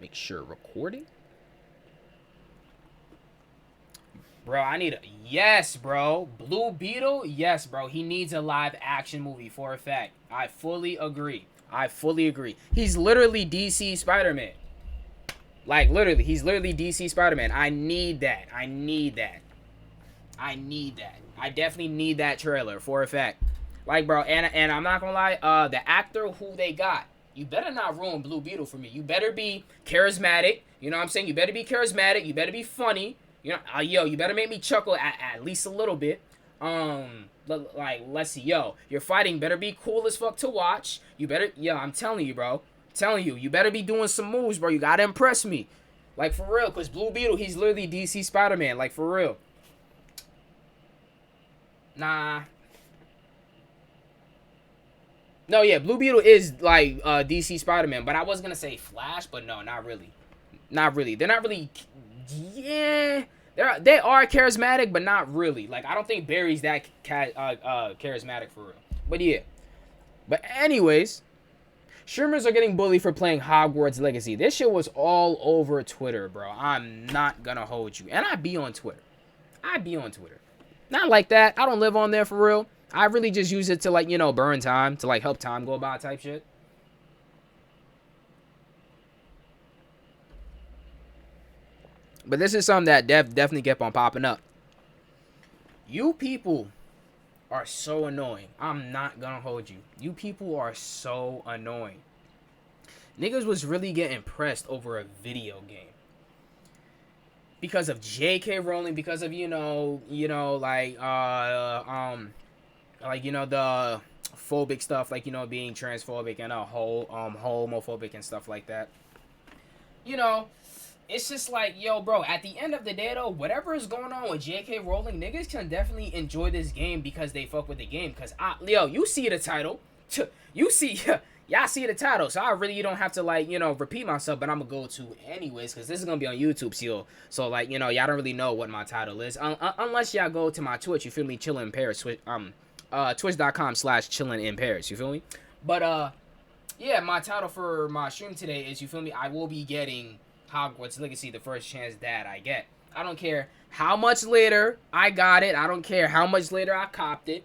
Make sure recording. Bro, I need a... Yes, bro. Blue Beetle? Yes, bro. He needs a live action movie for a fact. I fully agree. I fully agree. He's literally DC Spider-Man. Like, literally. He's literally DC Spider-Man. I need that. I need that. I need that. I definitely need that trailer for a fact. Like, bro, and I'm not gonna lie, the actor who they got, you better not ruin Blue Beetle for me. You better be charismatic. You know what I'm saying? You better be charismatic. You better be funny. You know, yo, you better make me chuckle at least a little bit. Like, let's see, yo, your fighting better be cool as fuck to watch. You better, yo, I'm telling you, bro. I'm telling you, you better be doing some moves, bro. You gotta impress me. Like, for real, because Blue Beetle, he's literally DC Spider-Man. Like, for real. Nah. No, yeah, Blue Beetle is like DC Spider-Man, but I was gonna say Flash, but no, not really. Not really. They're not really. Yeah, they are charismatic, but not really. Like, I don't think Barry's that charismatic for real. But yeah. But anyways, streamers are getting bullied for playing Hogwarts Legacy. This shit was all over Twitter, bro. I'm not gonna hold you, and I be on Twitter. I be on Twitter. Not like that. I don't live on there for real. I really just use it to, like, you know, burn time, to, like, help time go by type shit. But this is something that definitely kept on popping up. You people are so annoying. I'm not gonna hold you. You people are so annoying. Niggas was really getting pressed over a video game. Because of J.K. Rowling, because of, like, you know, the phobic stuff, like, you know, being transphobic and homophobic and stuff like that. You know, it's just like, yo, bro, at the end of the day, though, whatever is going on with J.K. Rowling, niggas can definitely enjoy this game because they fuck with the game. Because, yo, you see the title. You see, y'all see the title. So I really don't have to, like, you know, repeat myself, but I'm going to go to anyways because this is going to be on YouTube still. So, like, you know, y'all don't really know what my title is. Unless y'all go to my Twitch, you feel me, ChillinINParis, twitch.com/ChillinINParis, you feel me? But, yeah, my title for my stream today is, you feel me, I will be getting Hogwarts Legacy the first chance that I get. I don't care how much later I got it. I don't care how much later I copped it.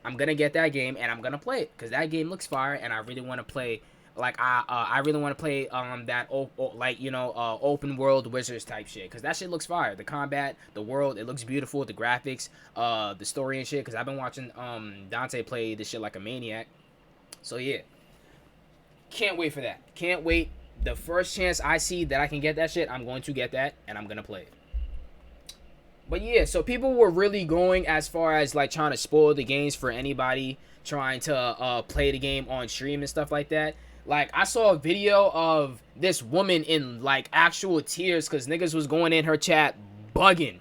I'm gonna get that game and I'm gonna play it because that game looks fire and I really want to play. Like I really want to play that open world Wizards type shit because that shit looks fire. The combat, the world, it looks beautiful. The graphics, the story and shit. Because I've been watching Dante play this shit like a maniac. So yeah, can't wait for that. Can't wait. The first chance I see that I can get that shit, I'm going to get that and I'm gonna play it. But yeah, so people were really going as far as like trying to spoil the games for anybody trying to play the game on stream and stuff like that. Like, I saw a video of this woman in like actual tears because niggas was going in her chat bugging.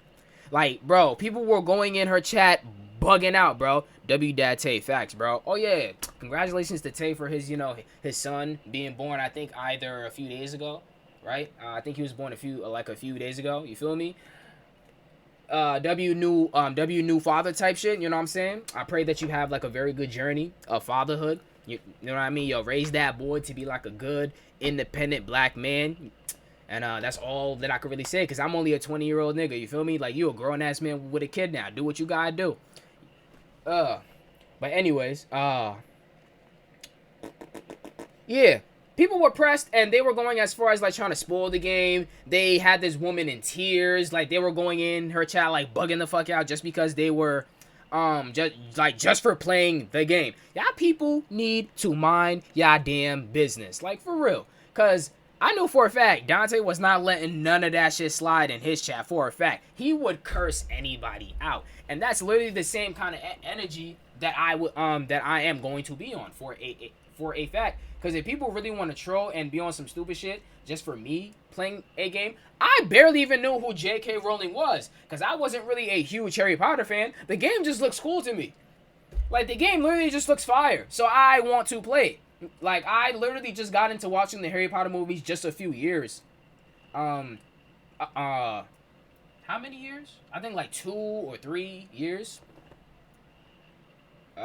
Like, bro, people were going in her chat bugging out, bro. Dad Tay, facts, bro. Oh yeah, congratulations to Tay for his, you know, his son being born. I think either a few days ago, right? I think he was born a few days ago. You feel me? W new father type shit, you know what I'm saying? I pray that you have like a very good journey of fatherhood. You know what I mean? Yo, raise that boy to be like a good, independent black man. And that's all that I could really say, because I'm only a 20-year-old nigga, you feel me? Like, you a grown-ass man with a kid now. Do what you gotta do. But anyways, yeah. People were pressed and they were going as far as like trying to spoil the game. They had this woman in tears, like they were going in her chat like bugging the fuck out just because they were just for playing the game. Y'all people need to mind y'all damn business, like for real. Cause I know for a fact Dante was not letting none of that shit slide in his chat. For a fact, he would curse anybody out, and that's literally the same kind of energy that I am going to be on for a fact. Because if people really want to troll and be on some stupid shit just for me playing a game, I barely even knew who J.K. Rowling was. Because I wasn't really a huge Harry Potter fan. The game just looks cool to me. Like, the game literally just looks fire. So I want to play it. Like, I literally just got into watching the Harry Potter movies just a few years. How many years? I think like 2 or 3 years.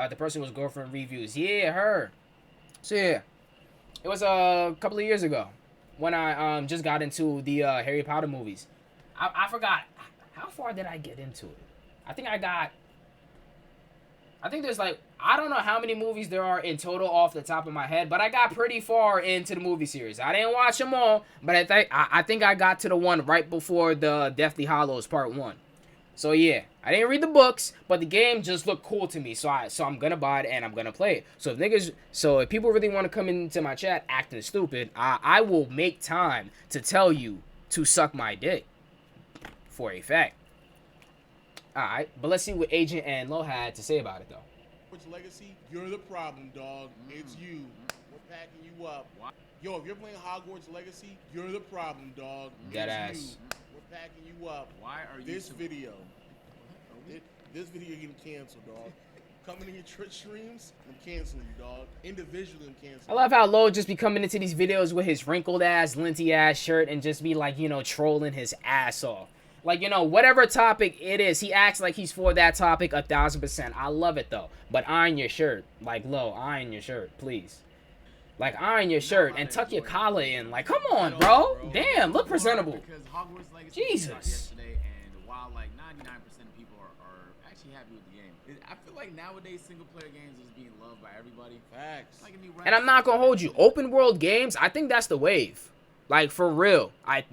The person was girlfriend reviews. Yeah, her. So yeah. It was a couple of years ago. when I just got into the Harry Potter movies. I forgot how far did I get into it. I think there's like, I don't know how many movies there are in total off the top of my head, but I got pretty far into the movie series. I didn't watch them all, but I think I got to the one right before the Deathly Hallows Part 1. So yeah, I didn't read the books, but the game just looked cool to me. So I'm gonna buy it and I'm gonna play it. So if people really want to come into my chat acting stupid, I will make time to tell you to suck my dick for a fact. Alright, but let's see what Agent and Lo had to say about it, though. Hogwarts Legacy, you're the problem, dog. It's you. We're packing you up. Yo, if you're playing Hogwarts Legacy, you're the problem, dog. Dead it's ass. You. We're packing you up. Why are you this video? This video getting canceled, dog. Coming in your Twitch streams, I'm canceling you, dog. Individually, I'm canceling. I love how Lo just be coming into these videos with his wrinkled ass, linty ass shirt and just be like, you know, trolling his ass off. Like, you know, whatever topic it is, he acts like he's for that topic 1000%. I love it, though. But iron your shirt. Like, Lo, iron your shirt, please. Like, iron your shirt and tuck your collar in. Like, come on, bro. Damn, look presentable. Because Hogwarts Legacy Jesus. came out yesterday, and while, like, 99% of people are actually happy with the game, I feel like nowadays single-player games is being loved by everybody. Facts. Like and I'm not going to hold you. Open world games, I think that's the wave. Like, for real. I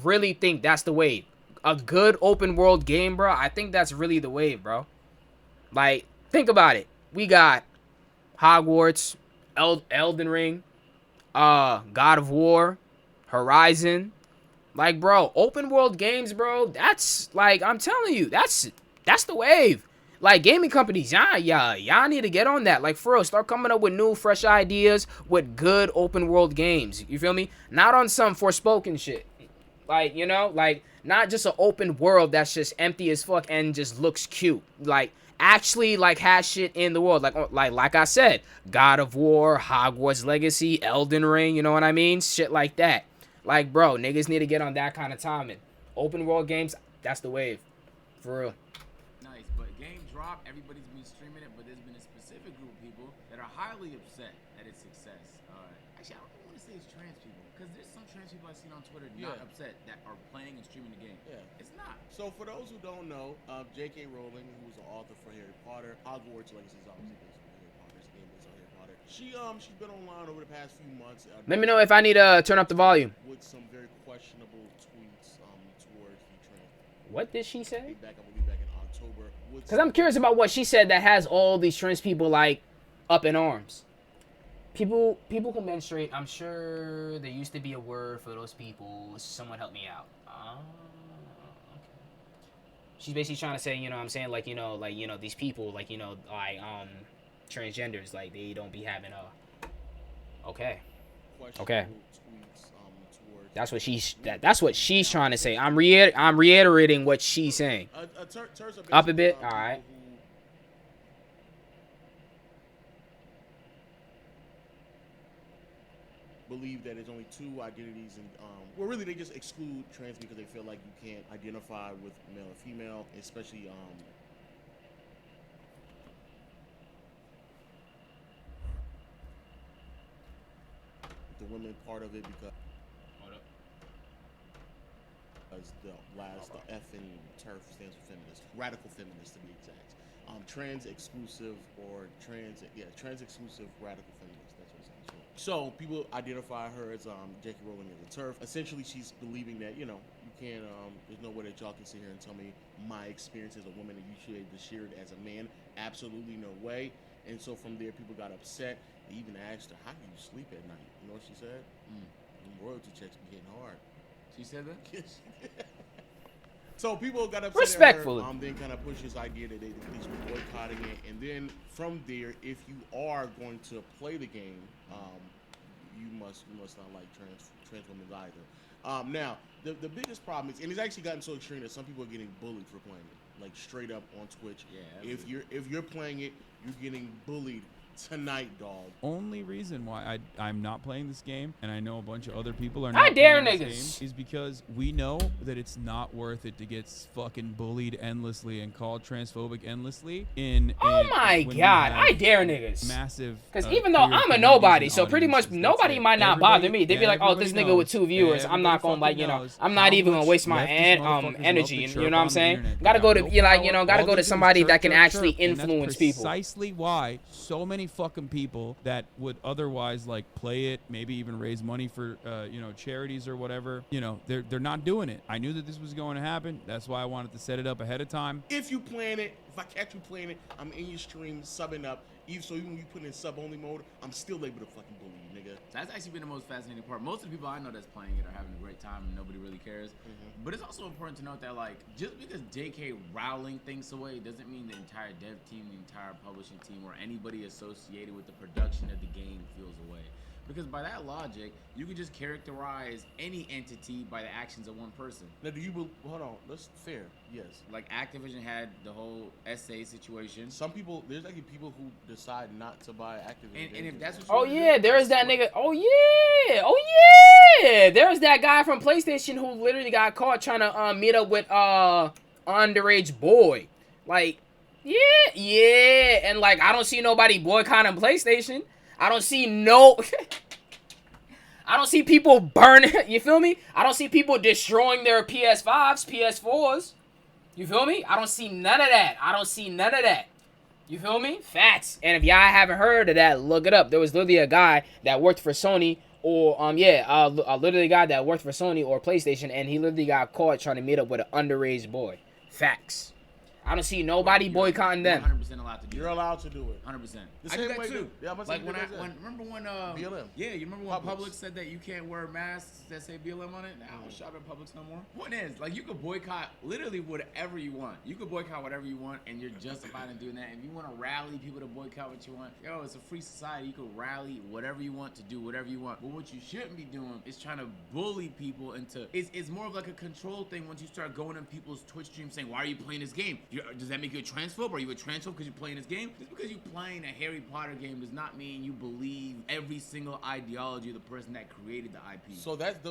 really think that's the wave. A good open world game, bro. I think that's really the wave, bro. Like, think about it. We got Hogwarts, Elden Ring, God of War, Horizon. Like, bro, open world games, bro. That's like, I'm telling you, that's the wave. Like, gaming companies, y'all need to get on that. Like, for real, start coming up with new, fresh ideas with good open world games. You feel me? Not on some Forspoken shit. Like, you know, like, not just an open world that's just empty as fuck and just looks cute. Like, actually, like, has shit in the world. Like I said, God of War, Hogwarts Legacy, Elden Ring, you know what I mean? Shit like that. Like, bro, niggas need to get on that kind of timing. Open world games, that's the wave. For real. Nice, but game drop, everybody's been streaming it, but there's been a specific group of people that are highly upset at its success. Actually, I don't want to say it's trans people, because there's some trans people I've seen on Twitter not upset that are playing and streaming the game. Yeah. It's not. So for those who don't know, J.K. Rowling, who's the author for Harry Potter, Hogwarts Legacy is obviously based on Harry Potter's game based on Harry Potter. She's been online over the past few months. Let me know if I need to turn up the volume. With some very questionable tweets towards the trans. What did she say? I believe back in October. Because I'm curious about what she said that has all these trans people, like, up in arms. People who menstruate, I'm sure there used to be a word for those people. Someone help me out. Okay. She's basically trying to say, you know what I'm saying, like, you know, these people, like, you know, like, transgenders, like, they don't be having a... Okay. Okay. That's what she's trying to say. I'm reiterating what she's saying. Up a bit? All right. Believe that there's only two identities, and well, really they just exclude trans because they feel like you can't identify with male or female, especially the women part of it because the F in TERF stands for feminist, radical feminist to be exact. Trans exclusive or trans exclusive radical feminist. That's what it stands for. So people identify her as J.K. Rowling as a TERF. Essentially, she's believing that you can't. There's no way that y'all can sit here and tell me my experience as a woman and you should be shared as a man. Absolutely no way. And so from there, people got upset. They even asked her, "How do you sleep at night?" You know what she said? Royalty checks be getting hard. She said that? So people got upset respectfully. at her, then kind of push this idea that they should be boycotting it. And then from there, if you are going to play the game, you must not like trans women either. Now, the biggest problem is, and it's actually gotten so extreme that some people are getting bullied for playing it, like straight up on Twitch. Yeah. If you're playing it, you're getting bullied tonight, dog. Only reason why I'm not playing this game, and I know a bunch of other people are I not dare playing niggas. this game, is because we know that it's not worth it to get fucking bullied endlessly and called transphobic endlessly. Oh my when we god, have I dare niggas. massive. Because even though queer I'm a communities nobody, and so pretty much audiences, nobody that's it. might not bother Everybody- me. They'd be like, oh, this everybody nigga with knows. 2 viewers. I'm not Everybody gonna like, fucking knows I'm not how even gonna much waste my leftist motherfuckers love energy. to You chirp know what I'm on the saying? internet. They Gotta got go to, no gotta power. go All to they do somebody is that chirp, can chirp, actually chirp, and influence that's people. precisely why so many fucking people that would otherwise like play it, maybe even raise money for charities or whatever, they're not doing it. I knew that this was going to happen. That's why I wanted to set it up ahead of time. If you playing it, if I catch you playing it, I'm in your stream subbing up. Even when you put in sub only mode, I'm still able to fucking bully you, nigga. That's actually been the most fascinating part. Most of the people I know that's playing it are having a great time and nobody really cares. But it's also important to note that, like, just because J.K. Rowling thinks away doesn't mean the entire dev team, the entire publishing team, or anybody associated with the production of the game feels away. Because by that logic, you could just characterize any entity by the actions of one person. Now, hold on, that's fair, yes. Like Activision had the whole SA situation. Some people, there's actually people who decide not to buy Activision. And if that's what you Oh wanna yeah, do, there's that nigga. Oh yeah. There's that guy from PlayStation who literally got caught trying to meet up with underage boy. Like, yeah, and like I don't see nobody boycotting PlayStation. I don't see I don't see people burning. You feel me? I don't see people destroying their PS5s, PS4s. You feel me? I don't see none of that. You feel me? Facts. And if y'all haven't heard of that, look it up. There was literally a guy that worked for Sony or literally a guy that worked for Sony or PlayStation, and he literally got caught trying to meet up with an underage boy. Facts. I don't see nobody boycotting them. 100% allowed to do You're it. allowed to do it. 100%. The I same do that way too. Yeah, I'm about to Like say remember when BLM. Yeah, you remember when Publix. Publix said that you can't wear masks that say BLM on it? Now I don't shop at Publix no more. Point is, like, you could boycott literally whatever you want. You could boycott whatever you want, and you're justified in doing that. If you want to rally people to boycott what you want, it's a free society. You could rally whatever you want to do whatever you want. But what you shouldn't be doing is trying to bully people into. It's more of like a control thing once you start going in people's Twitch streams saying, "Why are you playing this game? Does that make you a transphobe? Are you a transphobe because you're playing this game?" Just because you're playing a Harry Potter game does not mean you believe every single ideology of the person that created the IP. So that's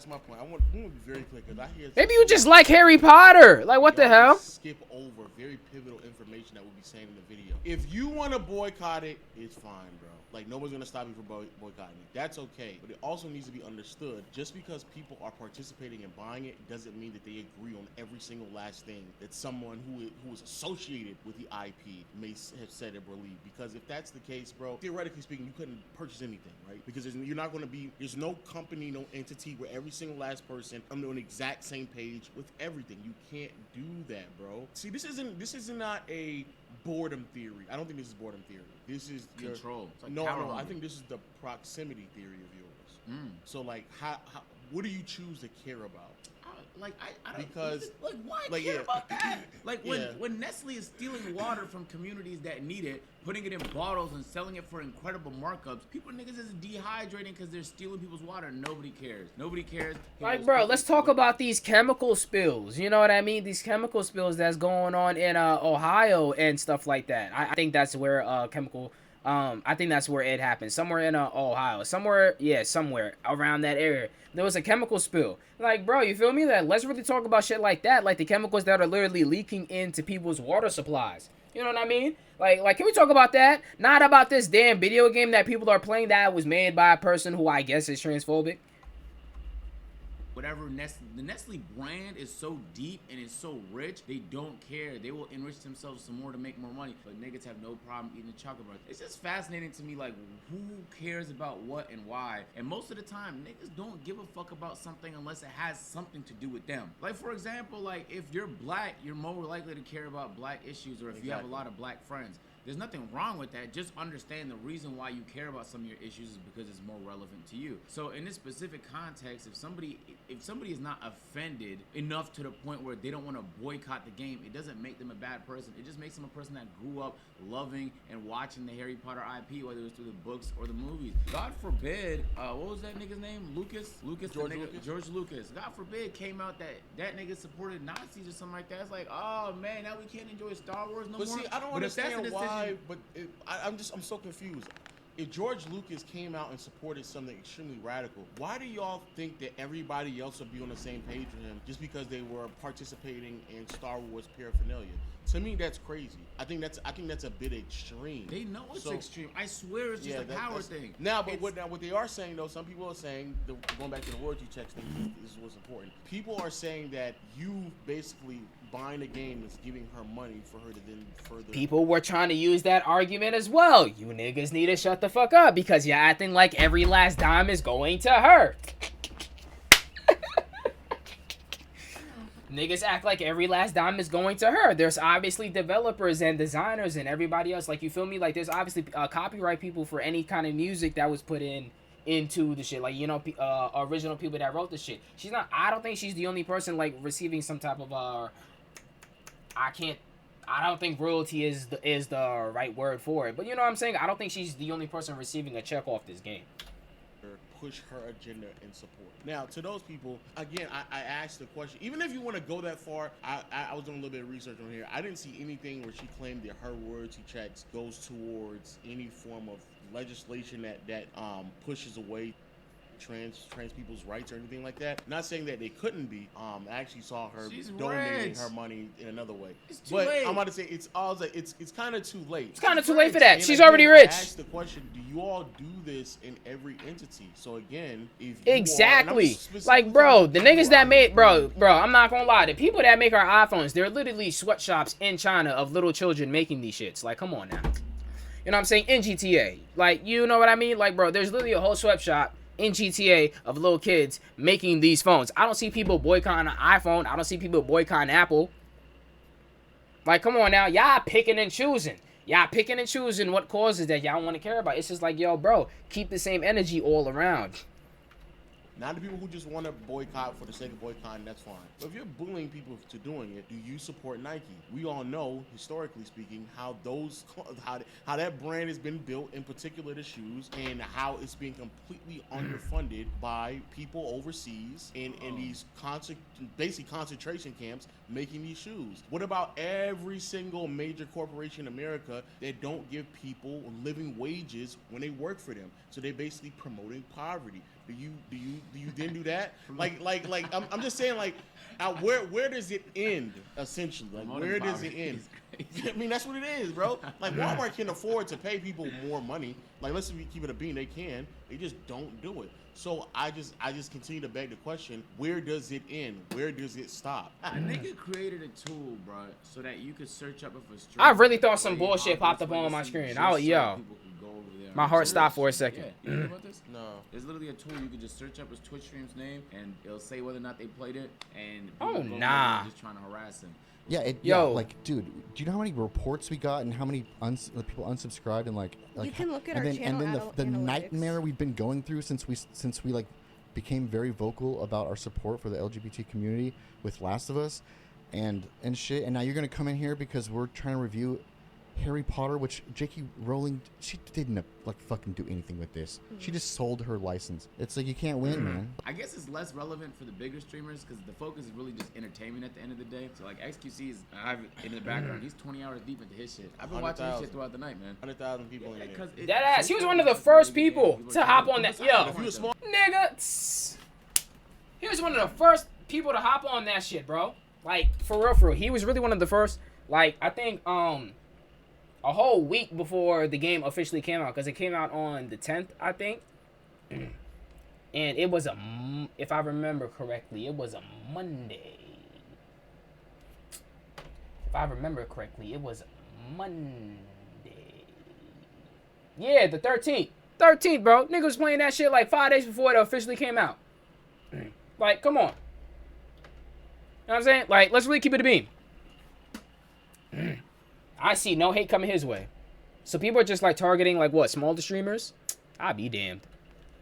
my point. I want to be very clear because I hear Maybe you just like Harry Potter. Like, what the y'all hell? skip over very pivotal information that we'll be saying in the video. If you want to boycott it, it's fine, bro. Like, nobody's gonna stop you from boycotting it. That's okay. But it also needs to be understood. Just because people are participating and buying it doesn't mean that they agree on every single last thing that someone who is associated with the IP may have said or believed. Because if that's the case, bro, theoretically speaking, you couldn't purchase anything, right? Because there's no company, no entity where every single last person on the exact same page with everything. You can't do that, bro. See, this is not a boredom theory. I don't think this is boredom theory. This is control. It's like no. power I think this is the proximity theory of yours. So, like, how what do you choose to care about? I don't, because why care about that? Like when Nestle is stealing water from communities that need it, putting it in bottles and selling it for incredible markups, people niggas is dehydrating because they're stealing people's water. Nobody cares. Like, bro, let's talk about these chemical spills. You know what I mean? These chemical spills that's going on in Ohio and stuff like that. I think that's where I think that's where it happened. Somewhere in Ohio. Somewhere around that area. There was a chemical spill. Like, bro, you feel me? Let's really talk about shit like that. Like the chemicals that are literally leaking into people's water supplies. You know what I mean? Like, can we talk about that? Not about this damn video game that people are playing that was made by a person who I guess is transphobic. Whatever the Nestle brand is so deep and is so rich, they don't care. They will enrich themselves some more to make more money. But niggas have no problem eating a chocolate bar. It's just fascinating to me, like, who cares about what and why. And most of the time, niggas don't give a fuck about something unless it has something to do with them. Like, for example, like, if you're black, you're more likely to care about black issues, or if you have a lot of black friends. There's nothing wrong with that. Just understand the reason why you care about some of your issues is because it's more relevant to you. So in this specific context, if somebody is not offended enough to the point where they don't want to boycott the game, it doesn't make them a bad person. It just makes them a person that grew up loving and watching the Harry Potter IP, whether it was through the books or the movies. God forbid, what was that nigga's name? George Lucas. God forbid came out that nigga supported Nazis or something like that. It's like, oh man, now we can't enjoy Star Wars no more. See, I don't But if that's understand the why. why? But I'm so confused. If George Lucas came out and supported something extremely radical, why do y'all think that everybody else would be on the same page with him just because they were participating in Star Wars paraphernalia? To me, that's crazy. I think that's a bit extreme. They know it's extreme. I swear it's just a power thing. Now, but what they are saying though, some people are saying, going back to the royalty checks thing, this is what's important. People are saying that you basically buying a game is giving her money for her to then further. People were trying to use that argument as well. You niggas need to shut the fuck up because you're acting like every last dime is going to her. Niggas act like every last dime is going to her. There's obviously developers and designers and everybody else. Like, you feel me? Like, there's obviously copyright people for any kind of music that was put into the shit. Like, you know, original people that wrote the shit. I don't think she's the only person, like, receiving some type of, I don't think royalty is the right word for it. But you know what I'm saying? I don't think she's the only person receiving a check off this game. Push her agenda and support. Now, to those people, again, I asked the question, even if you want to go that far, I was doing a little bit of research on here. I didn't see anything where she claimed that her royalty checks goes towards any form of legislation that pushes away trans people's rights or anything like that. Not saying that they couldn't be. I actually saw her donating her money in another way. It's too late. I'm about to say it's kind of too late. It's kind of too late for that. And She's again, already rich. I asked the question: do you all do this in every entity? So again, if exactly, like, bro, the niggas that made, bro, I'm not gonna lie, the people that make our iPhones, they're literally sweatshops in China of little children making these shits. Like, come on now. You know what I'm saying? In GTA, like, you know what I mean? Like, bro, there's literally a whole sweatshop in GTA of little kids making these phones. I don't see people boycotting an iPhone. I don't see people boycotting Apple. Like, come on now. Y'all picking and choosing. Y'all picking and choosing what causes that y'all want to care about. It's just like, yo, bro, keep the same energy all around. Not the people who just want to boycott for the sake of boycotting, that's fine. But if you're bullying people to doing it, do you support Nike? We all know, historically speaking, how that brand has been built, in particular the shoes, and how it's being completely underfunded by people overseas in these basically concentration camps making these shoes. What about every single major corporation in America that don't give people living wages when they work for them? So they're basically promoting poverty. Do you then do that? Like I'm just saying, like, where does it end essentially? Like, where does it end? I mean, that's what it is, bro. Like, Walmart can afford to pay people more money. Like, let's keep it a bean. They can. They just don't do it. So I just continue to beg the question: where does it end? Where does it stop? A nigga created a tool, bro, so that you could search up if a stream. I really thought some bullshit popped up on my screen. My heart stopped for a second. Yeah, you know about this? No. There's literally a tool you can just search up his Twitch stream's name, and it'll say whether or not they played it. And oh, people nah. just trying to harass him. Yeah, like, dude, do you know how many reports we got and how many people unsubscribed and like you can look at and our then channel and then the analytics. nightmare we've been going through since we like became very vocal about our support for the LGBT community with Last of Us and shit, and now you're gonna come in here because we're trying to review Harry Potter, which J.K. Rowling, she didn't like fucking do anything with this. Mm-hmm. She just sold her license. It's like, you can't win, man. I guess it's less relevant for the bigger streamers because the focus is really just entertainment at the end of the day. So like XQC is in the background. He's 20 hours deep into his shit. I've been watching his shit throughout the night, man. 100,000 people in there. That ass. He was one of the first people to hop on that. Yo, nigga. He was one of the first people to hop on that shit, bro. Like, for real. He was really one of the first. Like, I think a whole week before the game officially came out, because it came out on the 10th, I think. And it was if I remember correctly, it was a Monday. If I remember correctly, it was Monday. Yeah, the 13th. 13th, bro. Nigga was playing that shit like 5 days before it officially came out. Like, come on. You know what I'm saying? Like, let's really keep it a beam. I see no hate coming his way. So people are just like targeting like what, smaller streamers? I'll be damned.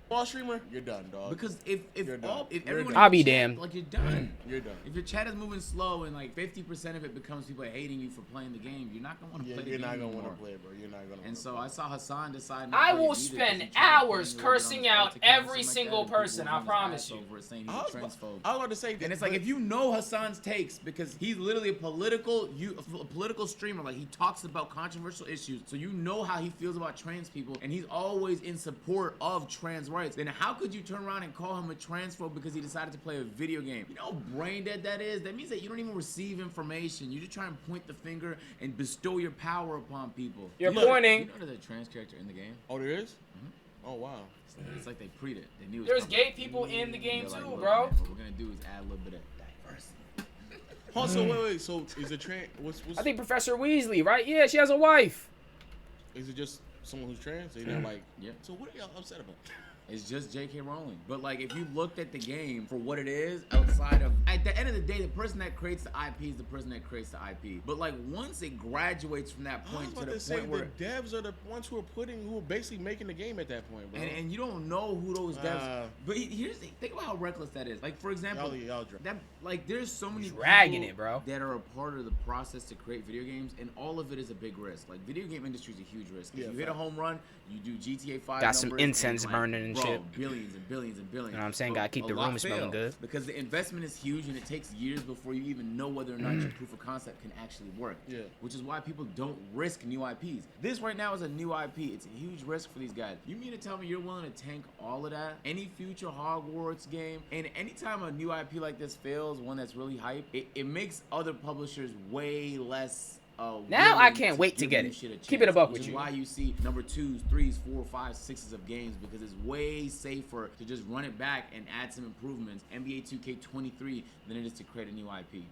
All streamer, you're done, dog. Because if You're done. if You're everyone done. I'll be in your chat, damned. like you're done. You're done. If your chat is moving slow and like 50% of it becomes people hating you for playing the game, you're not gonna want to Yeah, play the you're game not gonna anymore. want to play, bro. You're not gonna. And so wanna I saw Hassan decide. I not to will play it either 'cause spend he tried to hours put cursing it on out his account or every something single like that, and person, people I were on his promise ass you. over it saying play. he's I a was transphobe. about to say that, And it's like if you know Hassan's takes because he's literally a political streamer, like he talks about controversial issues, so you know how he feels about trans people, and he's always in support of trans rights. Then how could you turn around and call him a transphobe because he decided to play a video game? You know how brain dead that is? That means that you don't even receive information. You just try and point the finger and bestow your power upon people. You're Look, pointing. You know there's a trans character in the game? Oh, there is? Oh, wow. It's like they preed it. They knew it was There's coming. gay people in the game They're like, too, "Look, bro. man, what we're gonna do is add a little bit of diversity. Also, wait. So is it trans? What's I think Professor Weasley, right? Yeah, she has a wife. is it just someone who's trans? They're not like. Yeah. So what are y'all upset about? It's just J.K. Rowling. But like, if you looked at the game for what it is, outside of, at the end of the day, the person that creates the IP is the person that creates the IP. But like, once it graduates from that I was point to about the to say point where, the devs are the ones who are basically making the game at that point, bro. and you don't know who those devs. But here's the think about how reckless that is. Like, for example, y'all dra- that like there's so many Dragging people it, bro. that are a part of the process to create video games, and all of it is a big risk. Like, video game industry is a huge risk. If Yeah, you hit a fact. home run, you do GTA 5 Got some numbers, and, incense like, burning and bro, shit. billions and billions and billions. You know what I'm saying? But Gotta keep a the lot room smelling fail good. because the investment is huge, and it takes years before you even know whether or not your proof of concept can actually work. Yeah. Which is why people don't risk new IPs. This right now is a new IP. It's a huge risk for these guys. You mean to tell me you're willing to tank all of that? Any future Hogwarts game, and anytime a new IP like this fails, one that's really hype, it makes other publishers way less. Now I willing can't wait to give get new it. shit a Keep it a chance, buck which with is you. why you see number 2s, 3s, 4, 5, 6s of games, because it's way safer to just run it back and add some improvements, NBA 2K23, than it is to create a new IP.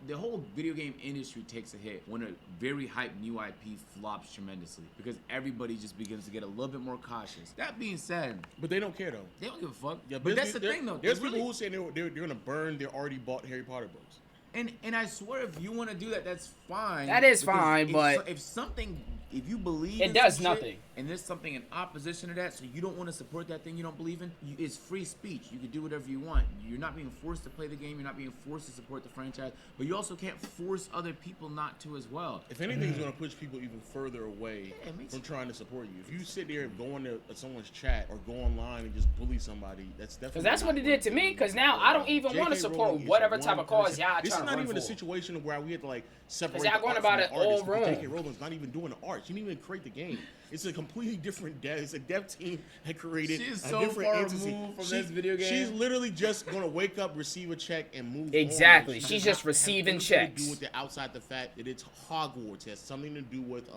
The whole video game industry takes a hit when a very hyped new IP flops tremendously because everybody just begins to get a little bit more cautious. That being said, But they don't care though. they don't give a fuck. Yeah, but that's the thing though. There's It's people really- who say they're gonna burn their already bought Harry Potter books. And I swear, if you want to do that, that's fine. That is Because fine, but if you believe it in does some shit, nothing. and there's something in opposition to that, so you don't want to support that thing you don't believe in, it's free speech. You can do whatever you want. You're not being forced to play the game. You're not being forced to support the franchise. But you also can't force other people not to as well. If anything, it's gonna push people even further away Yeah, it makes from it- trying to support you. If you sit there and go into someone's chat or go online and just bully somebody, that's definitely. Because that's what not it did to gonna me. do. Because now I don't even want to J.K. support Rowling is whatever one type of cause person. y'all This trying is to not run even a for. situation where we had to like separate y'all the going art about from it the artist, all because wrong. J.K. Rowling's not even doing the art. She didn't even create the game. It's a completely different dev. It's a dev team that created She is a so different far entity. removed from this video game. She's literally just gonna wake up, receive a check, and move on. Exactly. She She's does just not have receiving anything checks. To do with the outside the fact that it's Hogwarts. It has something to do with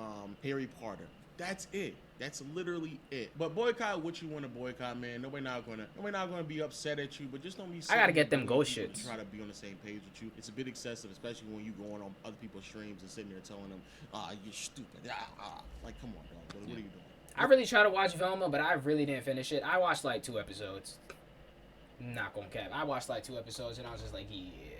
Harry Potter. That's it. That's literally it. But boycott what you want to boycott, man. Nobody not gonna be upset at you, but just don't be. I gotta get sitting them there ghost people to shits. Try to be on the same page with you. It's a bit excessive, especially when you going on other people's streams and sitting there telling them, you're stupid. Like, come on, dog. What are you doing? I really tried to watch Velma, but I really didn't finish it. I watched like 2 episodes. Not gonna cap. I watched like 2 episodes and I was just like, yeah.